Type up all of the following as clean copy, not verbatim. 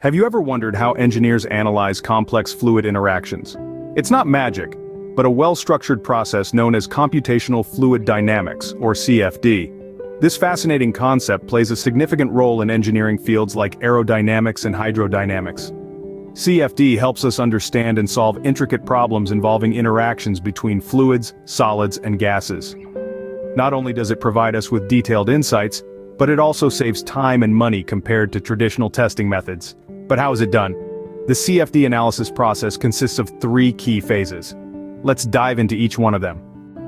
Have you ever wondered how engineers analyze complex fluid interactions? It's not magic, but a well-structured process known as computational fluid dynamics, or CFD. This fascinating concept plays a significant role in engineering fields like aerodynamics and hydrodynamics. CFD helps us understand and solve intricate problems involving interactions between fluids, solids, and gases. Not only does it provide us with detailed insights, but it also saves time and money compared to traditional testing methods. But how is it done? The CFD analysis process consists of 3 key phases. Let's dive into each one of them.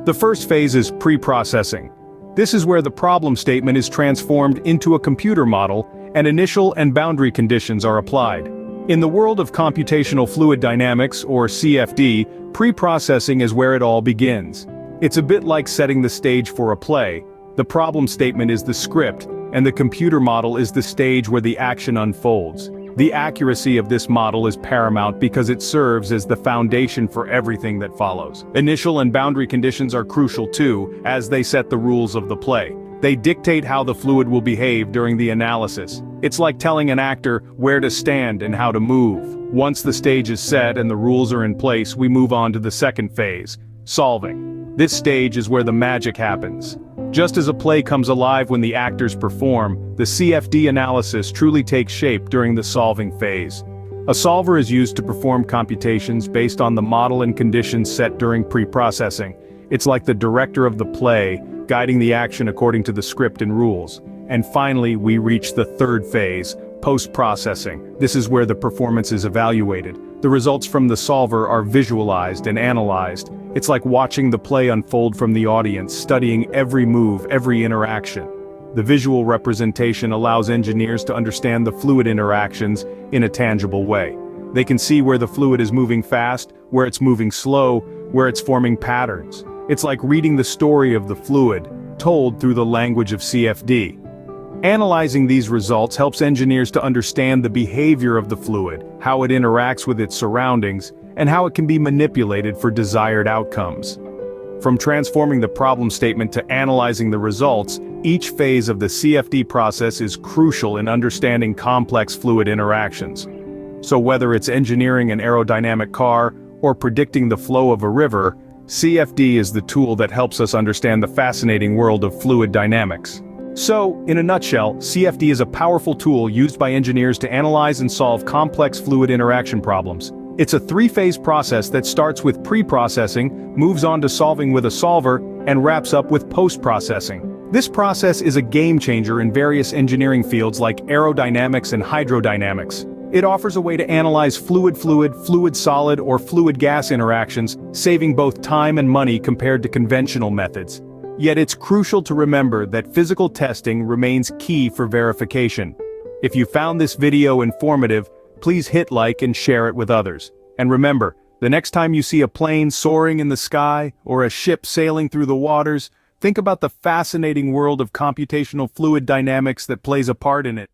The first phase is pre-processing. This is where the problem statement is transformed into a computer model, and initial and boundary conditions are applied. In the world of computational fluid dynamics, or CFD, pre-processing is where it all begins. It's a bit like setting the stage for a play. The problem statement is the script, and the computer model is the stage where the action unfolds. The accuracy of this model is paramount because it serves as the foundation for everything that follows. Initial and boundary conditions are crucial too, as they set the rules of the play. They dictate how the fluid will behave during the analysis. It's like telling an actor where to stand and how to move. Once the stage is set and the rules are in place, we move on to the second phase, solving. This stage is where the magic happens. Just as a play comes alive when the actors perform, the CFD analysis truly takes shape during the solving phase. A solver is used to perform computations based on the model and conditions set during pre-processing. It's like the director of the play, guiding the action according to the script and rules. And finally, we reach the third phase, post-processing. This is where the performance is evaluated. The results from the solver are visualized and analyzed. It's like watching the play unfold from the audience, studying every move, every interaction. The visual representation allows engineers to understand the fluid interactions in a tangible way. They can see where the fluid is moving fast, where it's moving slow, where it's forming patterns. It's like reading the story of the fluid, told through the language of CFD. Analyzing these results helps engineers to understand the behavior of the fluid, how it interacts with its surroundings, and how it can be manipulated for desired outcomes. From transforming the problem statement to analyzing the results, each phase of the CFD process is crucial in understanding complex fluid interactions. So whether it's engineering an aerodynamic car or predicting the flow of a river, CFD is the tool that helps us understand the fascinating world of fluid dynamics. So, in a nutshell, CFD is a powerful tool used by engineers to analyze and solve complex fluid interaction problems. It's a 3-phase process that starts with pre-processing, moves on to solving with a solver, and wraps up with post-processing. This process is a game-changer in various engineering fields like aerodynamics and hydrodynamics. It offers a way to analyze fluid-fluid, fluid-solid, or fluid-gas interactions, saving both time and money compared to conventional methods. Yet it's crucial to remember that physical testing remains key for verification. If you found this video informative, please hit like and share it with others. And remember, the next time you see a plane soaring in the sky or a ship sailing through the waters, think about the fascinating world of computational fluid dynamics that plays a part in it.